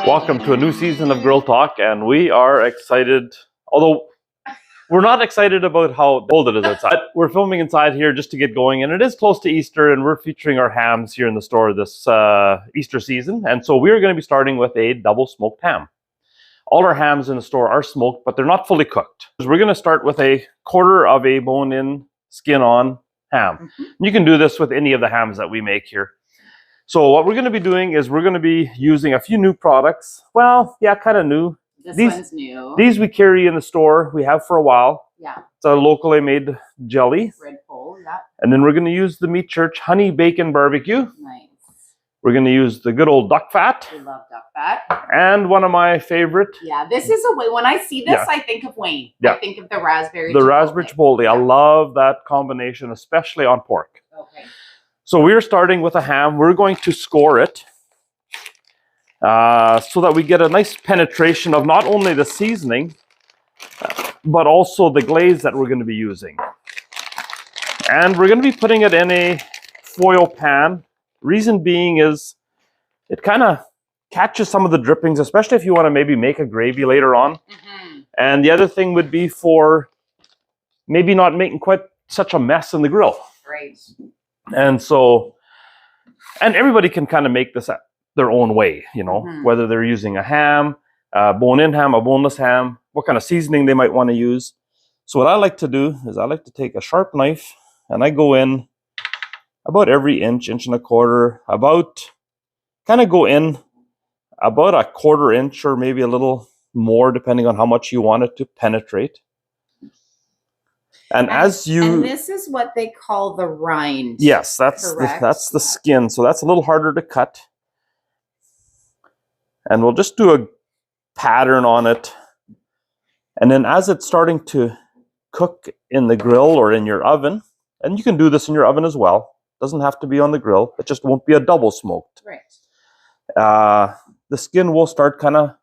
Welcome to a new season of Grill Talk, and we are excited, although we're not excited about how cold it is outside. But we're filming inside here just to get going, and it is close to Easter, and we're featuring our hams here in the store this Easter season. And so we're going to be starting with a double smoked ham. All our hams in the store are smoked, but they're not fully cooked. We're going to start with a quarter of a bone-in, skin-on ham. You can do this with any of the hams that we make here. So what we're going to be doing is we're going to be using a few new products. Well, yeah, kind of new. This one's new. These we carry in the store. We have for a while. Yeah. It's a locally made jelly. Red Bull, yeah. And then we're going to use the Meat Church Honey Bacon Barbecue. Nice. We're going to use the good old duck fat. We love duck fat. And one of my favorite. Yeah, this is a way. When I see this, Yeah. I think of Wayne. Yeah. I think of the raspberry. The raspberry chipotle. Yeah. I love that combination, especially on pork. Okay. So we're starting with a ham. We're going to score it so that we get a nice penetration of not only the seasoning, but also the glaze that we're going to be using. And we're going to be putting it in a foil pan. Reason being is it kind of catches some of the drippings, especially if you want to maybe make a gravy later on. And the other thing would be for maybe not making quite such a mess in the grill. Great. And so, and everybody can kind of make this their own way, you know, whether they're using a ham, a bone-in ham, a boneless ham, what kind of seasoning they might want to use. So what I like to do is I like to take a sharp knife and I go in about every inch, inch and a quarter, kind of go in about a quarter inch or maybe a little more depending on how much you want it to penetrate. And as you... And this is what they call the rind. Yes, that's the skin. So that's a little harder to cut. And we'll just do a pattern on it. And then as it's starting to cook in the grill or in your oven, and you can do this in your oven as well. Doesn't have to be on the grill. It just won't be a double smoked. Right. The skin will start kind of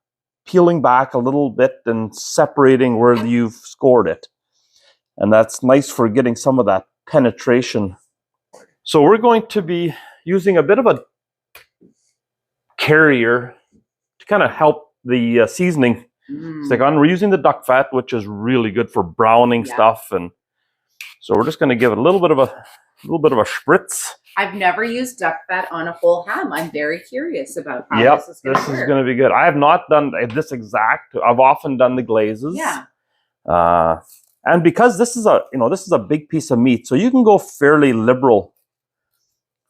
peeling back a little bit and separating where you've scored it. And that's nice for getting some of that penetration. So we're going to be using a bit of a carrier to kind of help the seasoning stick on. We're using the duck fat, which is really good for browning stuff. And so we're just going to give it a little bit of a spritz. I've never used duck fat on a whole ham. I'm very curious about how this is going to work. This is going to be good. I have not done this exact. I've often done the glazes. Yeah. And because this is a big piece of meat, so you can go fairly liberal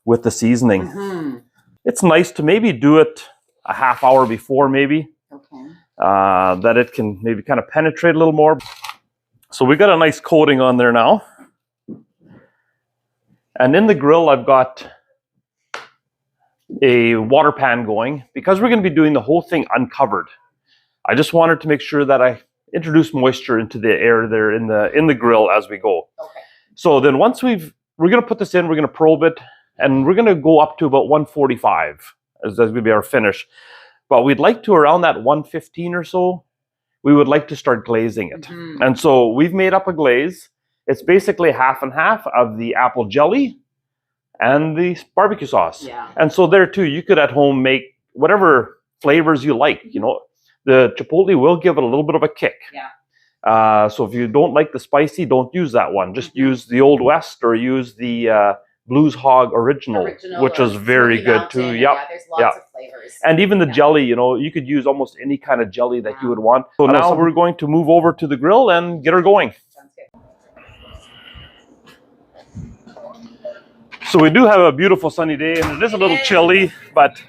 with the seasoning. It's nice to maybe do it a half hour before, maybe. Okay. That it can maybe kind of penetrate a little more. So we got a nice coating on there now. And in the grill, I've got a water pan going because we're going to be doing the whole thing uncovered. I just wanted to make sure that I introduce moisture into the air there in the grill as we go. Okay. So then once we're going to put this in, we're going to probe it, and we're going to go up to about 145 as that's going to be our finish. But we'd like to around that 115 or so, we would like to start glazing it. And so we've made up a glaze. It's basically half and half of the apple jelly and the barbecue sauce. Yeah. And so there too, you could at home make whatever flavors you like, you know. The chipotle will give it a little bit of a kick. Yeah. So if you don't like the spicy, don't use that one. Just use the Old West or use the Blues Hog Original, which is very good too. Yep. Yeah, there's lots of flavors. And even the jelly, you know, you could use almost any kind of jelly that you would want. So now we're going to move over to the grill and get her going. Sounds good. So we do have a beautiful sunny day, and it is a little chilly, but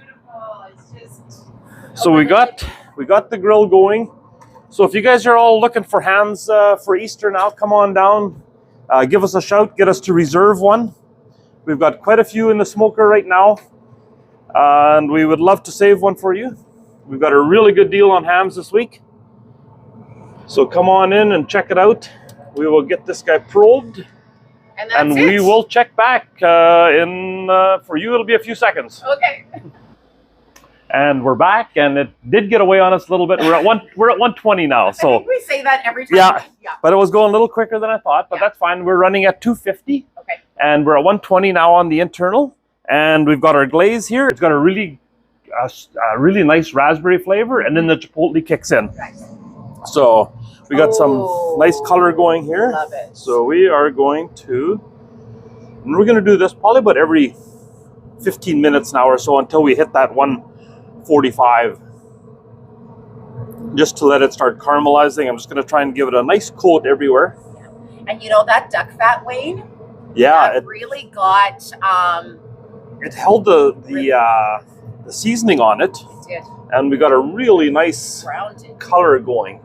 so we got the grill going. So if you guys are all looking for hams for Easter now, come on down, give us a shout, get us to reserve one. We've got quite a few in the smoker right now, and we would love to save one for you. We've got a really good deal on hams this week. So come on in and check it out. We will get this guy probed. And we will check back for you, it'll be a few seconds. Okay. And we're back, and it did get away on us a little bit. We're at 120 now. So I think we say that every time. Yeah, but it was going a little quicker than I thought, but that's fine. We're running at 250. Okay. And we're at 120 now on the internal. And we've got our glaze here. It's got a really a really nice raspberry flavor, and then the chipotle kicks in. So we got some nice color going here. Love it. So we are going to, and we're going to do this probably about every 15 minutes now or so until we hit that 145. Just to let it start caramelizing. I'm just going to try and give it a nice coat everywhere. And you know that duck fat, Wayne? Yeah, That really got it held the seasoning on it, it did and we got a really nice grounded. color going.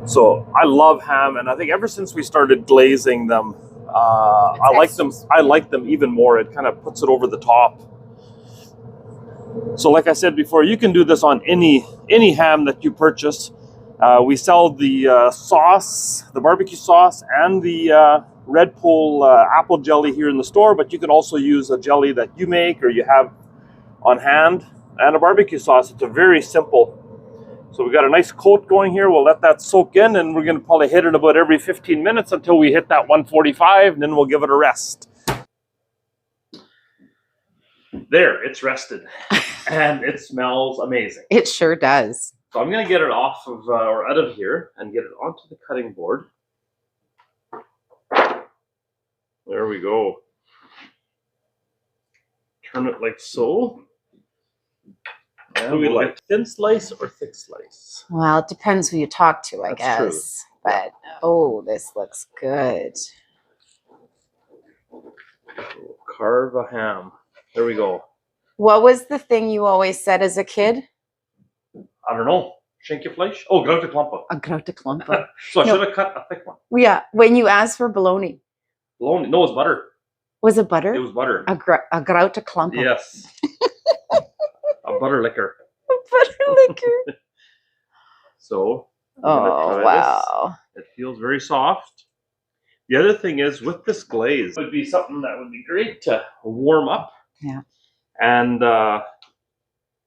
So I love ham, and I think ever since we started glazing them, I like them. I like them even more. It kind of puts it over the top. So, like I said before, you can do this on any ham that you purchase. We sell the sauce, the barbecue sauce, and the Red Pull apple jelly here in the store, but you can also use a jelly that you make or you have on hand, and a barbecue sauce. It's a very simple. So we got a nice coat going here. We'll let that soak in, and we're going to probably hit it about every 15 minutes until we hit that 145, and then we'll give it a rest. There, it's rested, and it smells amazing. It sure does. So I'm going to get it off of, or out of here, and get it onto the cutting board. There we go. Turn it like so. And we like thin slice or thick slice? Well, it depends who you talk to, I That's guess. True. But, oh, this looks good. Carve a ham. There we go. What was the thing you always said as a kid? I don't know. Schinkefleisch? Oh, grote klompen. A grote klompen. So I should have cut a thick one. Yeah, when you asked for bologna. Bologna? No, it was butter. Was it butter? It was butter. A grote klompen. Yes. A butter liquor. A butter liquor. So, oh, wow. This. It feels very soft. The other thing is, with this glaze, it would be something that would be great to warm up. Yeah. And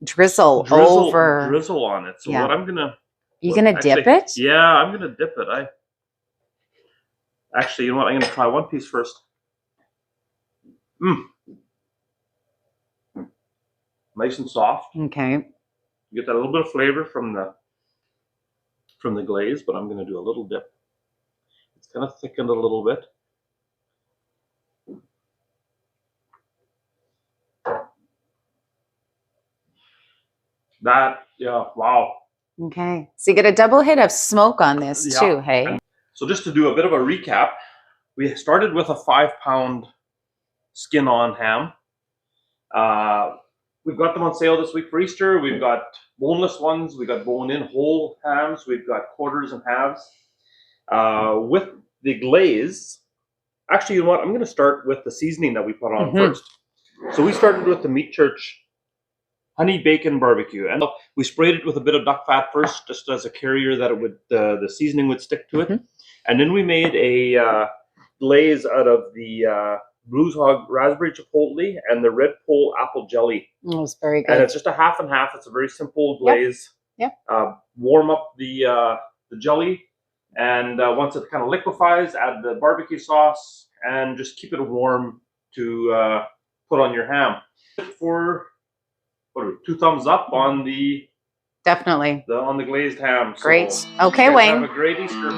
drizzle over. Drizzle on it. So yeah. what I'm going to... You going to dip it? Yeah, I'm going to dip it. Actually, you know what? I'm going to try one piece first. Nice and soft. Okay. You get that little bit of flavor from the glaze, but I'm going to do a little dip. It's kind of thickened a little bit. That, yeah, wow. Okay. So you get a double hit of smoke on this too, hey? So just to do a bit of a recap, we started with a 5-pound skin-on ham. We've got them on sale this week for Easter. We've got boneless ones. We've got bone-in whole hams. We've got quarters and halves. With the glaze, actually, you know what? I'm going to start with the seasoning that we put on first. So we started with the Meat Church honey bacon barbecue, and we sprayed it with a bit of duck fat first, just as a carrier that it would the seasoning would stick to it. And then we made a glaze out of the Blues Hog raspberry chipotle and the Red Pull apple jelly. It was very good. And it's just a half and half. It's a very simple glaze. Yep. Warm up the jelly, and once it kind of liquefies, add the barbecue sauce, and just keep it warm to put on your ham. For 2 thumbs up on the definitely on the glazed ham. Great. So okay, Wayne. Have a great Easter.